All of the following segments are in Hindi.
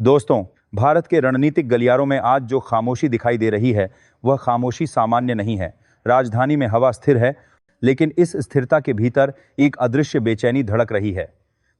दोस्तों, भारत के रणनीतिक गलियारों में आज जो खामोशी दिखाई दे रही है, वह खामोशी सामान्य नहीं है। राजधानी में हवा स्थिर है, लेकिन इस स्थिरता के भीतर एक अदृश्य बेचैनी धड़क रही है।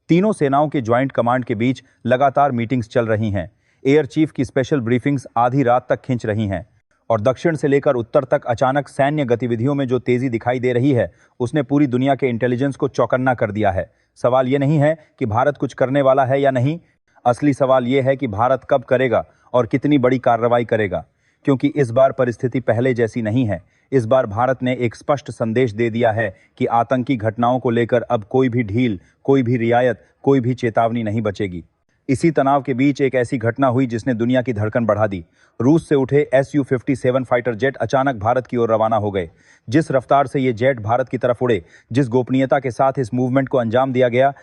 तीनों सेनाओं के ज्वाइंट कमांड के बीच लगातार मीटिंग्स चल रही हैं। एयर चीफ की स्पेशल ब्रीफिंग्स आधी रात तक खिंच रही हैं और दक्षिण से लेकर उत्तर तक अचानक सैन्य गतिविधियों में जो तेजी दिखाई दे रही है, उसने पूरी दुनिया के इंटेलिजेंस को चौकन्ना कर दिया है। सवाल यह नहीं है कि भारत कुछ करने वाला है या नहीं, असली सवाल यह है कि भारत कब करेगा और कितनी बड़ी कार्रवाई करेगा। क्योंकि इस बार परिस्थिति पहले जैसी नहीं है। इस बार भारत ने एक स्पष्ट संदेश दे दिया है कि आतंकी घटनाओं को लेकर अब कोई भी ढील, कोई भी रियायत, कोई भी चेतावनी नहीं बचेगी। इसी तनाव के बीच एक ऐसी घटना हुई जिसने दुनिया की धड़कन बढ़ा दी। रूस से उठे Su-57 फाइटर जेट अचानक भारत की ओर रवाना हो गए। जिस रफ्तार से ये जेट भारत की तरफ उड़े, जिस गोपनीयता के साथ इस मूवमेंट को अंजाम दिया गया,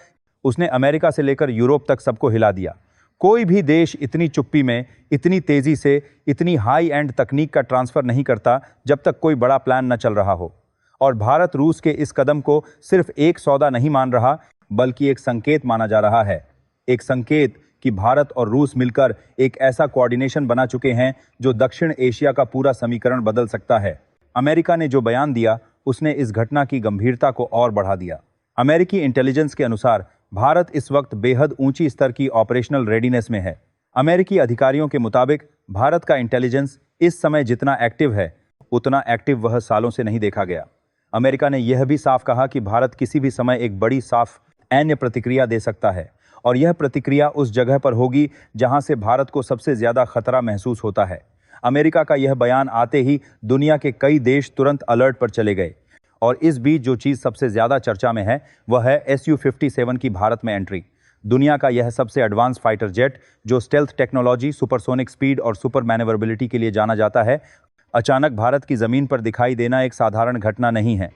उसने अमेरिका से लेकर यूरोप तक सबको हिला दिया। कोई भी देश इतनी चुप्पी में, इतनी तेजी से, इतनी हाई एंड तकनीक का ट्रांसफर नहीं करता जब तक कोई बड़ा प्लान न चल रहा हो। और भारत रूस के इस कदम को सिर्फ एक सौदा नहीं मान रहा, बल्कि एक संकेत माना जा रहा है। एक संकेत कि भारत और रूस मिलकर एक ऐसा कोऑर्डिनेशन बना चुके हैं जो दक्षिण एशिया का पूरा समीकरण बदल सकता है। अमेरिका ने जो बयान दिया, उसने इस घटना की गंभीरता को और बढ़ा दिया। अमेरिकी इंटेलिजेंस के अनुसार भारत इस वक्त बेहद ऊंची स्तर की ऑपरेशनल रेडीनेस में है। अमेरिकी अधिकारियों के मुताबिक भारत का इंटेलिजेंस इस समय जितना एक्टिव है, उतना एक्टिव वह सालों से नहीं देखा गया। अमेरिका ने यह भी साफ कहा कि भारत किसी भी समय एक बड़ी साफ सैन्य प्रतिक्रिया दे सकता है, और यह प्रतिक्रिया उस जगह पर होगी जहां से भारत को सबसे ज्यादा खतरा महसूस होता है। अमेरिका का यह बयान आते ही दुनिया के कई देश तुरंत अलर्ट पर चले गए। और इस बीच जो चीज सबसे ज्यादा चर्चा में है, वह है Su-57 की भारत में एंट्री। दुनिया का यह सबसे एडवांस फाइटर जेट, जो स्टेल्थ टेक्नोलॉजी, सुपरसोनिक स्पीड और सुपर मैनेवरेबिलिटी के लिए जाना जाता है, अचानक भारत की जमीन पर दिखाई देना एक साधारण घटना नहीं है।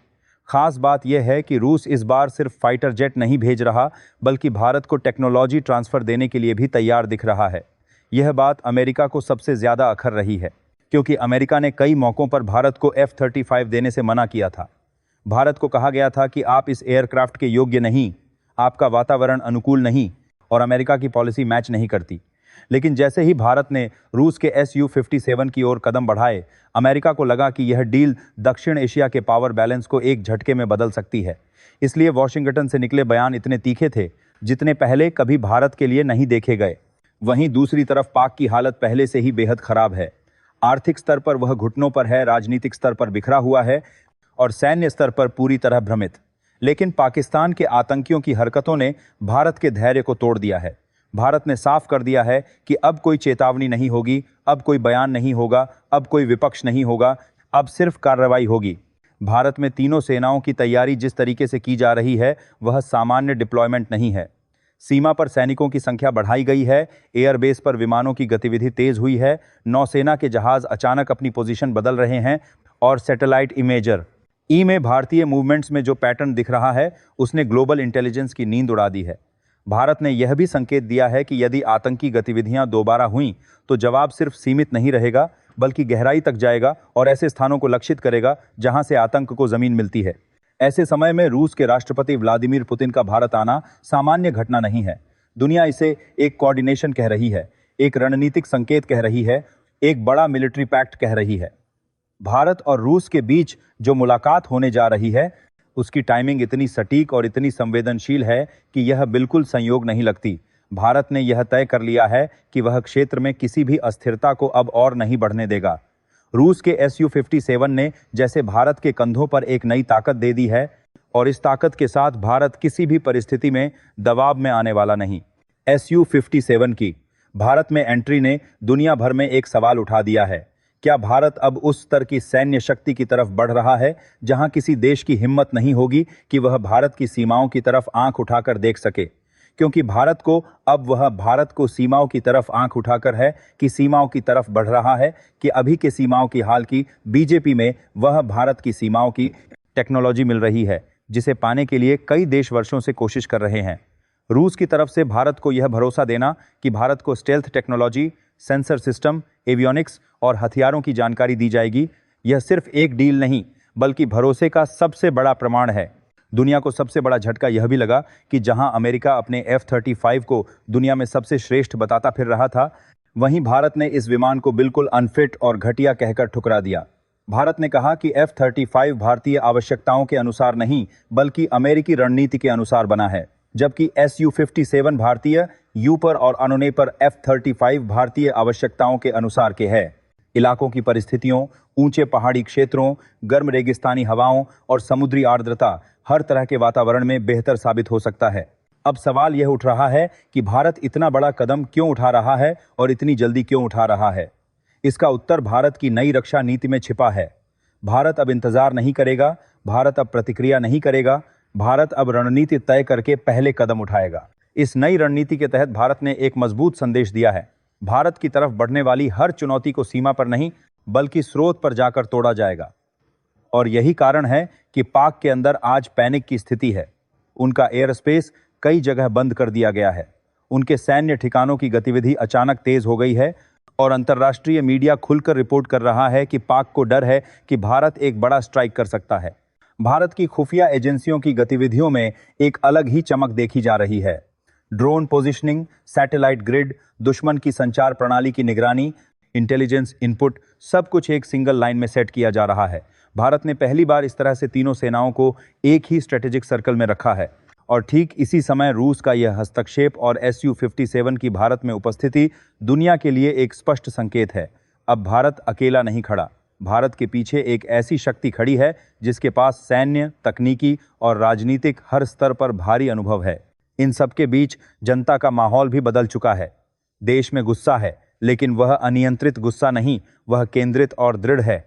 खास बात यह है कि रूस इस बार सिर्फ फाइटर जेट नहीं भेज रहा, बल्कि भारत को टेक्नोलॉजी ट्रांसफर देने के लिए भी तैयार दिख रहा है। यह बात अमेरिका को सबसे ज्यादा अखर रही है, क्योंकि अमेरिका ने कई मौकों पर भारत को F-35 देने से मना किया था। भारत को कहा गया था कि आप इस एयरक्राफ्ट के योग्य नहीं, आपका वातावरण अनुकूल नहीं, और अमेरिका की पॉलिसी मैच नहीं करती। लेकिन जैसे ही भारत ने रूस के Su-57 की ओर कदम बढ़ाए, अमेरिका को लगा कि यह डील दक्षिण एशिया के पावर बैलेंस को एक झटके में बदल सकती है। इसलिए वॉशिंगटन से निकले बयान इतने तीखे थे, जितने पहले कभी भारत के लिए नहीं देखे गए। वहीं दूसरी तरफ पाक की हालत पहले से ही बेहद खराब है। आर्थिक स्तर पर वह घुटनों पर है, राजनीतिक स्तर पर बिखरा हुआ है और सैन्य स्तर पर पूरी तरह भ्रमित। लेकिन पाकिस्तान के आतंकियों की हरकतों ने भारत के धैर्य को तोड़ दिया है। भारत ने साफ कर दिया है कि अब कोई चेतावनी नहीं होगी, अब कोई बयान नहीं होगा, अब कोई विपक्ष नहीं होगा, अब सिर्फ कार्रवाई होगी। भारत में तीनों सेनाओं की तैयारी जिस तरीके से की जा रही है, वह सामान्य डिप्लॉयमेंट नहीं है। सीमा पर सैनिकों की संख्या बढ़ाई गई है, एयरबेस पर विमानों की गतिविधि तेज हुई है, नौसेना के जहाज अचानक अपनी पोजीशन बदल रहे हैं, और सैटेलाइट इमेजर ई में भारतीय मूवमेंट्स में जो पैटर्न दिख रहा है, उसने ग्लोबल इंटेलिजेंस की नींद उड़ा दी है। भारत ने यह भी संकेत दिया है कि यदि आतंकी गतिविधियां दोबारा हुईं, तो जवाब सिर्फ सीमित नहीं रहेगा, बल्कि गहराई तक जाएगा और ऐसे स्थानों को लक्षित करेगा जहां से आतंक को जमीन मिलती है। ऐसे समय में रूस के राष्ट्रपति व्लादिमीर पुतिन का भारत आना सामान्य घटना नहीं है। दुनिया इसे एक कोऑर्डिनेशन कह रही है, एक रणनीतिक संकेत कह रही है, एक बड़ा मिलिट्री पैक्ट कह रही है। भारत और रूस के बीच जो मुलाकात होने जा रही है, उसकी टाइमिंग इतनी सटीक और इतनी संवेदनशील है कि यह बिल्कुल संयोग नहीं लगती। भारत ने यह तय कर लिया है कि वह क्षेत्र में किसी भी अस्थिरता को अब और नहीं बढ़ने देगा। रूस के Su-57 ने जैसे भारत के कंधों पर एक नई ताकत दे दी है, और इस ताकत के साथ भारत किसी भी परिस्थिति में दबाव में आने वाला नहीं। Su-57 की भारत में एंट्री ने दुनिया भर में एक सवाल उठा दिया है। क्या भारत अब उस स्तर की सैन्य शक्ति की तरफ बढ़ रहा है जहां किसी देश की हिम्मत नहीं होगी कि वह भारत की सीमाओं की तरफ आंख उठाकर देख सके? क्योंकि भारत को सीमाओं की तरफ आंख उठाकर है कि सीमाओं की तरफ बढ़ रहा है, कि अभी के सीमाओं की हाल की बीजेपी में वह भारत की सीमाओं की टेक्नोलॉजी मिल रही है, जिसे पाने के लिए कई देश वर्षों से कोशिश कर रहे हैं। रूस की तरफ से भारत को यह भरोसा देना कि भारत को stealth technology, sensor system, avionics और हथियारों की जानकारी दी जाएगी, यह सिर्फ एक डील नहीं, बल्कि भरोसे का सबसे बड़ा प्रमाण है। दुनिया को सबसे बड़ा झटका यह भी लगा कि जहां अमेरिका अपने F-35 को दुनिया में सबसे श्रेष्ठ बताता फिर रहा था, वहीं भारत ने इस विमान को बिल्कुल अनफिट और घटिया कहकर ठुकरा दिया। भारत ने कहा कि F-35 भारतीय आवश्यकताओं के अनुसार नहीं, बल्कि अमेरिकी रणनीति के अनुसार बना है, जबकि Su-57 भारतीय यूपर और अनुने पर F-35 भारतीय आवश्यकताओं के अनुसार के है। इलाकों की परिस्थितियों, ऊंचे पहाड़ी क्षेत्रों, गर्म रेगिस्तानी हवाओं और समुद्री आर्द्रता, हर तरह के वातावरण में बेहतर साबित हो सकता है। अब सवाल यह उठ रहा है कि भारत इतना बड़ा कदम क्यों उठा रहा है और इतनी जल्दी क्यों उठा रहा है। इसका उत्तर भारत की नई रक्षा नीति में छिपा है। भारत अब इंतजार नहीं करेगा, भारत अब प्रतिक्रिया नहीं करेगा, भारत अब रणनीति तय करके पहले कदम उठाएगा। इस नई रणनीति के तहत भारत ने एक मजबूत संदेश दिया है। भारत की तरफ बढ़ने वाली हर चुनौती को सीमा पर नहीं, बल्कि स्रोत पर जाकर तोड़ा जाएगा। और यही कारण है कि पाक के अंदर आज पैनिक की स्थिति है। उनका एयर स्पेस कई जगह बंद कर दिया गया है। उनके सैन्य ठिकानों की गतिविधि अचानक तेज हो गई है और अंतर्राष्ट्रीय मीडिया खुलकर रिपोर्ट कर रहा है कि पाक को डर है कि भारत एक बड़ा स्ट्राइक कर सकता है। भारत की खुफिया एजेंसियों की गतिविधियों में एक अलग ही चमक देखी जा रही है। ड्रोन पोजिशनिंग, सैटेलाइट ग्रिड, दुश्मन की संचार प्रणाली की निगरानी, इंटेलिजेंस इनपुट, सब कुछ एक सिंगल लाइन में सेट किया जा रहा है। भारत ने पहली बार इस तरह से तीनों सेनाओं को एक ही स्ट्रेटेजिक सर्कल में रखा है। और ठीक इसी समय रूस का यह हस्तक्षेप और Su-57 की भारत में उपस्थिति दुनिया के लिए एक स्पष्ट संकेत है। अब भारत अकेला नहीं खड़ा। भारत के पीछे एक ऐसी शक्ति खड़ी है जिसके पास सैन्य, तकनीकी और राजनीतिक हर स्तर पर भारी अनुभव है। इन सबके बीच जनता का माहौल भी बदल चुका है। देश में गुस्सा है, लेकिन वह अनियंत्रित गुस्सा नहीं, वह केंद्रित और दृढ़ है।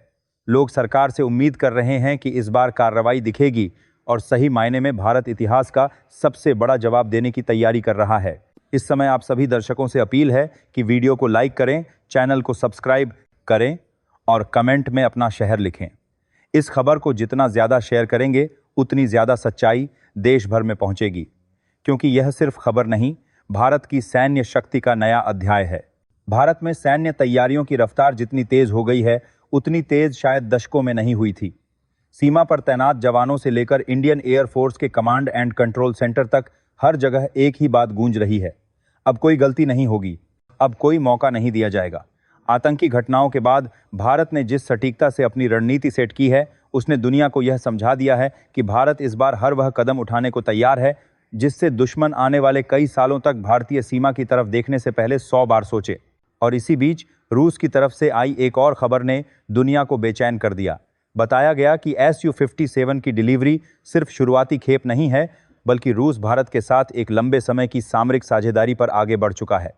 लोग सरकार से उम्मीद कर रहे हैं कि इस बार कार्रवाई दिखेगी और सही मायने में भारत इतिहास का सबसे बड़ा जवाब देने की तैयारी कर रहा है। इस समय आप सभी दर्शकों से अपील है कि वीडियो को लाइक करें, चैनल को सब्सक्राइब करें और कमेंट में अपना शहर लिखें। इस खबर को जितना ज़्यादा शेयर करेंगे, उतनी ज़्यादा सच्चाई देश भर में पहुंचेगी, क्योंकि यह सिर्फ खबर नहीं, भारत की सैन्य शक्ति का नया अध्याय है। भारत में सैन्य तैयारियों की रफ्तार जितनी तेज हो गई है, उतनी तेज शायद दशकों में नहीं हुई थी। सीमा पर तैनात जवानों से लेकर इंडियन एयर फोर्स के कमांड एंड कंट्रोल सेंटर तक हर जगह एक ही बात गूंज रही है। अब कोई गलती नहीं होगी, अब कोई मौका नहीं दिया जाएगा। आतंकी घटनाओं के बाद भारत ने जिस सटीकता से अपनी रणनीति सेट की है, उसने दुनिया को यह समझा दिया है कि भारत इस बार हर वह कदम उठाने को तैयार है जिससे दुश्मन आने वाले कई सालों तक भारतीय सीमा की तरफ देखने से पहले 100 बार सोचे। और इसी बीच रूस की तरफ से आई एक और खबर ने दुनिया को बेचैन कर दिया। बताया गया कि Su-57 की डिलीवरी सिर्फ शुरुआती खेप नहीं है, बल्कि रूस भारत के साथ एक लंबे समय की सामरिक साझेदारी पर आगे बढ़ चुका है।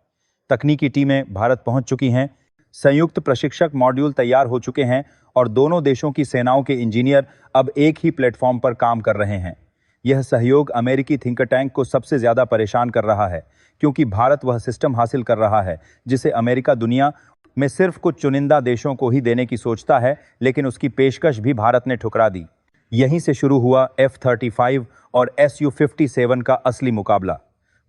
तकनीकी टीमें भारत पहुंच चुकी हैं, संयुक्त प्रशिक्षक मॉड्यूल तैयार हो चुके हैं और दोनों देशों की सेनाओं के इंजीनियर अब एक ही प्लेटफॉर्म पर काम कर रहे हैं। यह सहयोग अमेरिकी थिंक टैंक को सबसे ज़्यादा परेशान कर रहा है, क्योंकि भारत वह सिस्टम हासिल कर रहा है जिसे अमेरिका दुनिया में सिर्फ कुछ चुनिंदा देशों को ही देने की सोचता है, लेकिन उसकी पेशकश भी भारत ने ठुकरा दी। यहीं से शुरू हुआ F-35 और Su-57 का असली मुकाबला।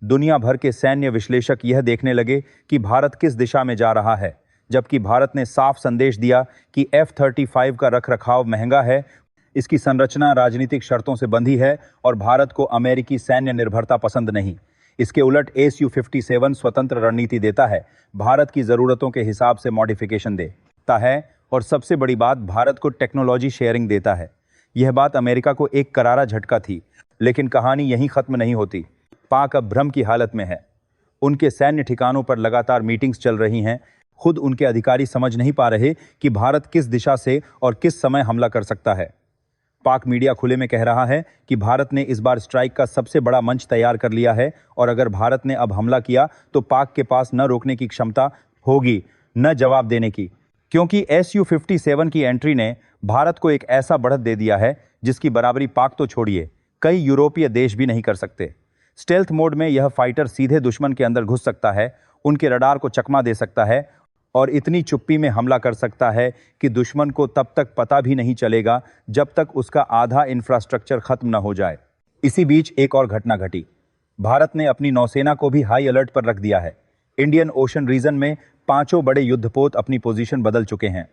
दुनिया भर के सैन्य विश्लेषक यह देखने लगे कि भारत किस दिशा में जा रहा है, जबकि भारत ने साफ संदेश दिया कि F-35 का रखरखाव महंगा है, इसकी संरचना राजनीतिक शर्तों से बंधी है और भारत को अमेरिकी सैन्य निर्भरता पसंद नहीं। इसके उलट Su-57 स्वतंत्र रणनीति देता है, भारत की ज़रूरतों के हिसाब से मॉडिफिकेशन देता है और सबसे बड़ी बात, भारत को टेक्नोलॉजी शेयरिंग देता है। यह बात अमेरिका को एक करारा झटका थी, लेकिन कहानी यहीं ख़त्म नहीं होती। पाक अब भ्रम की हालत में है। उनके सैन्य ठिकानों पर लगातार मीटिंग्स चल रही हैं। खुद उनके अधिकारी समझ नहीं पा रहे कि भारत किस दिशा से और किस समय हमला कर सकता है। पाक मीडिया खुले में कह रहा है कि भारत ने इस बार स्ट्राइक का सबसे बड़ा मंच तैयार कर लिया है और अगर भारत ने अब हमला किया तो पाक के पास न रोकने की क्षमता होगी, न जवाब देने की, क्योंकि Su-57 की एंट्री ने भारत को एक ऐसा बढ़त दे दिया है जिसकी बराबरी पाक तो छोड़िए, कई यूरोपीय देश भी नहीं कर सकते। स्टेल्थ मोड में यह फाइटर सीधे दुश्मन के अंदर घुस सकता है, उनके रडार को चकमा दे सकता है और इतनी चुप्पी में हमला कर सकता है कि दुश्मन को तब तक पता भी नहीं चलेगा जब तक उसका आधा इंफ्रास्ट्रक्चर खत्म न हो जाए। इसी बीच एक और घटना घटी। भारत ने अपनी नौसेना को भी हाई अलर्ट पर रख दिया है। इंडियन ओशन रीजन में 5 बड़े युद्धपोत अपनी पोजीशन बदल चुके हैं।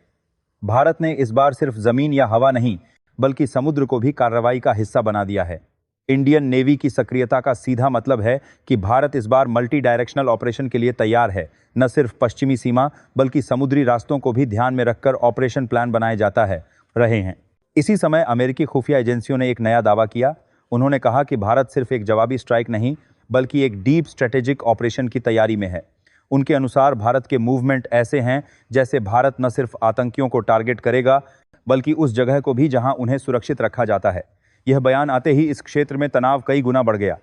भारत ने इस बार सिर्फ जमीन या हवा नहीं, बल्कि समुद्र को भी कार्रवाई का हिस्सा बना दिया है। इंडियन नेवी की सक्रियता का सीधा मतलब है कि भारत इस बार मल्टी डायरेक्शनल ऑपरेशन के लिए तैयार है। न सिर्फ पश्चिमी सीमा बल्कि समुद्री रास्तों को भी ध्यान में रखकर ऑपरेशन प्लान बनाए जाता है रहे हैं। इसी समय अमेरिकी खुफिया एजेंसियों ने एक नया दावा किया। उन्होंने कहा कि भारत सिर्फ एक जवाबी स्ट्राइक नहीं बल्कि एक डीप स्ट्रेटेजिक ऑपरेशन की तैयारी में है। उनके अनुसार भारत के मूवमेंट ऐसे हैं जैसे भारत न सिर्फ आतंकियों को टारगेट करेगा बल्कि उस जगह को भी जहां उन्हें सुरक्षित रखा जाता है। यह बयान आते ही इस क्षेत्र में तनाव कई गुना बढ़ गया।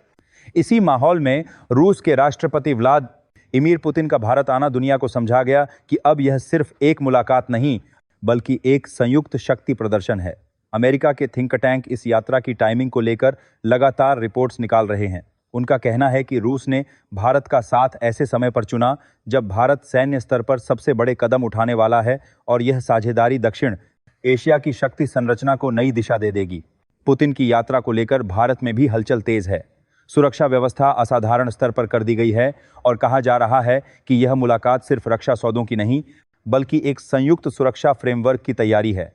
इसी माहौल में रूस के राष्ट्रपति व्लादिमीर पुतिन का भारत आना दुनिया को समझा गया कि अब यह सिर्फ एक मुलाकात नहीं बल्कि एक संयुक्त शक्ति प्रदर्शन है। अमेरिका के थिंक टैंक इस यात्रा की टाइमिंग को लेकर लगातार रिपोर्ट्स निकाल रहे हैं। उनका कहना है कि रूस ने भारत का साथ ऐसे समय पर चुना जब भारत सैन्य स्तर पर सबसे बड़े कदम उठाने वाला है और यह साझेदारी दक्षिण एशिया की शक्ति संरचना को नई दिशा दे देगी। पुतिन की यात्रा को लेकर भारत में भी हलचल तेज है। सुरक्षा व्यवस्था असाधारण स्तर पर कर दी गई है और कहा जा रहा है कि यह मुलाकात सिर्फ रक्षा सौदों की नहीं बल्कि एक संयुक्त सुरक्षा फ्रेमवर्क की तैयारी है।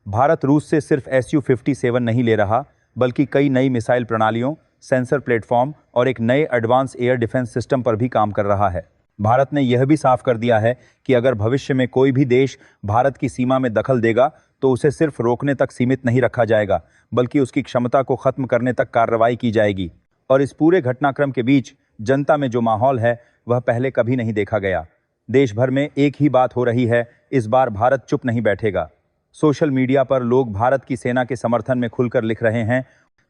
भारत रूस से सिर्फ Su-57 नहीं ले रहा बल्कि कई नई मिसाइल प्रणालियों, सेंसर प्लेटफॉर्म और एक नए एडवांस एयर डिफेंस सिस्टम पर भी काम कर रहा है। भारत ने यह भी साफ कर दिया है कि अगर भविष्य में कोई भी देश भारत की सीमा में दखल देगा तो उसे सिर्फ रोकने तक सीमित नहीं रखा जाएगा बल्कि उसकी क्षमता को खत्म करने तक कार्रवाई की जाएगी। और इस पूरे घटनाक्रम के बीच जनता में जो माहौल है वह पहले कभी नहीं देखा गया। देश भर में एक ही बात हो रही है, इस बार भारत चुप नहीं बैठेगा। सोशल मीडिया पर लोग भारत की सेना के समर्थन में खुलकर लिख रहे हैं।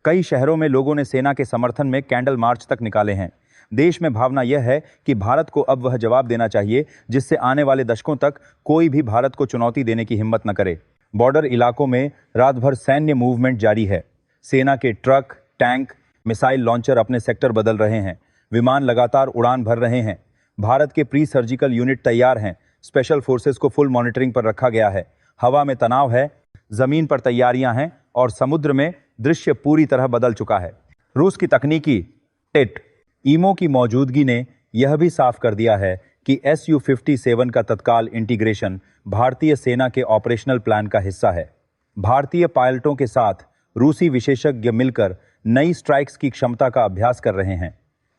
कई शहरों में लोगों ने सेना के समर्थन में कैंडल मार्च तक निकाले हैं। देश में भावना यह है कि भारत को अब वह जवाब देना चाहिए जिससे आने वाले दशकों तक कोई भी भारत को चुनौती देने की हिम्मत न करे। बॉर्डर इलाकों में रात भर सैन्य मूवमेंट जारी है। सेना के ट्रक, टैंक, मिसाइल लॉन्चर अपने सेक्टर बदल रहे हैं। विमान लगातार उड़ान भर रहे हैं। भारत के प्री सर्जिकल यूनिट तैयार हैं। स्पेशल फोर्सेस को फुल मॉनिटरिंग पर रखा गया है। हवा में तनाव है, जमीन पर तैयारियां हैं और समुद्र में दृश्य पूरी तरह बदल चुका है। रूस की तकनीकी टेट ईमो की मौजूदगी ने यह भी साफ कर दिया है कि Su-57 का तत्काल इंटीग्रेशन भारतीय सेना के ऑपरेशनल प्लान का हिस्सा है। भारतीय पायलटों के साथ रूसी विशेषज्ञ मिलकर नई स्ट्राइक्स की क्षमता का अभ्यास कर रहे हैं।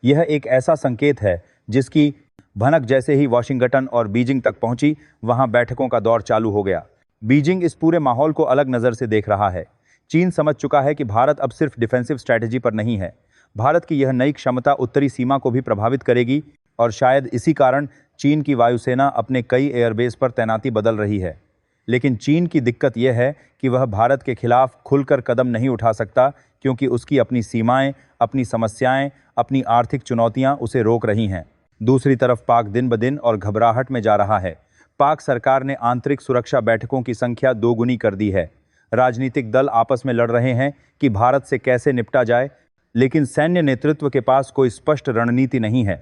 यह एक ऐसा संकेत है जिसकी भनक जैसे ही वॉशिंगटन और बीजिंग तक पहुंची, वहां बैठकों का दौर चालू हो गया। बीजिंग इस पूरे माहौल को अलग नज़र से देख रहा है। चीन समझ चुका है कि भारत अब सिर्फ डिफेंसिव स्ट्रैटेजी पर नहीं है। भारत की यह नई क्षमता उत्तरी सीमा को भी प्रभावित करेगी और शायद इसी कारण चीन की वायुसेना अपने कई एयरबेस पर तैनाती बदल रही है। लेकिन चीन की दिक्कत यह है कि वह भारत के खिलाफ खुलकर कदम नहीं उठा सकता क्योंकि उसकी अपनी सीमाएं, अपनी समस्याएं, अपनी आर्थिक चुनौतियां उसे रोक रही हैं। दूसरी तरफ पाक दिन ब दिन और घबराहट में जा रहा है। पाक सरकार ने आंतरिक सुरक्षा बैठकों की संख्या दोगुनी कर दी है। राजनीतिक दल आपस में लड़ रहे हैं कि भारत से कैसे निपटा जाए, लेकिन सैन्य नेतृत्व के पास कोई स्पष्ट रणनीति नहीं है।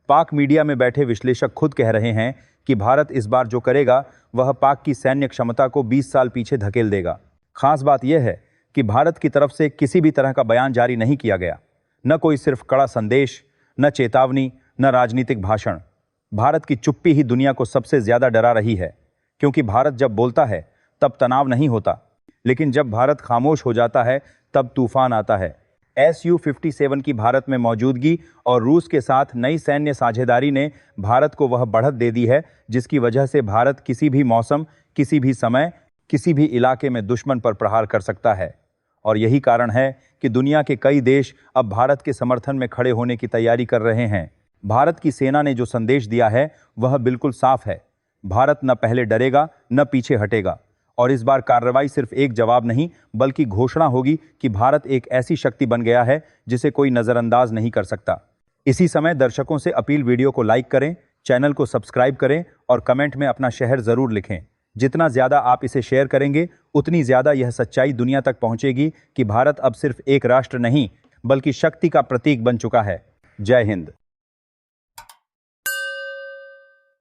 पाक मीडिया में बैठे विश्लेषक खुद कह रहे हैं कि भारत इस बार जो करेगा वह पाक की सैन्य क्षमता को 20 साल पीछे धकेल देगा। खास बात यह है कि भारत की तरफ से किसी भी तरह का बयान जारी नहीं किया गया, न कोई सिर्फ कड़ा संदेश, न चेतावनी, न राजनीतिक भाषण। भारत की चुप्पी ही दुनिया को सबसे ज्यादा डरा रही है, क्योंकि भारत जब बोलता है तब तनाव नहीं होता, लेकिन जब भारत खामोश हो जाता है तब तूफान आता है। Su-57 की भारत में मौजूदगी और रूस के साथ नई सैन्य साझेदारी ने भारत को वह बढ़त दे दी है जिसकी वजह से भारत किसी भी मौसम, किसी भी समय, किसी भी इलाके में दुश्मन पर प्रहार कर सकता है। और यही कारण है कि दुनिया के कई देश अब भारत के समर्थन में खड़े होने की तैयारी कर रहे हैं। भारत की सेना ने जो संदेश दिया है वह बिल्कुल साफ है। भारत न पहले डरेगा न पीछे हटेगा। और इस बार कार्रवाई सिर्फ एक जवाब नहीं बल्कि घोषणा होगी कि भारत एक ऐसी शक्ति बन गया है जिसे कोई नजरअंदाज नहीं कर सकता। इसी समय दर्शकों से अपील, वीडियो को लाइक करें, चैनल को सब्सक्राइब करें और कमेंट में अपना शहर जरूर लिखें। जितना ज्यादा आप इसे शेयर करेंगे उतनी ज्यादा यह सच्चाई दुनिया तक पहुंचेगी कि भारत अब सिर्फ एक राष्ट्र नहीं बल्कि शक्ति का प्रतीक बन चुका है। जय हिंद।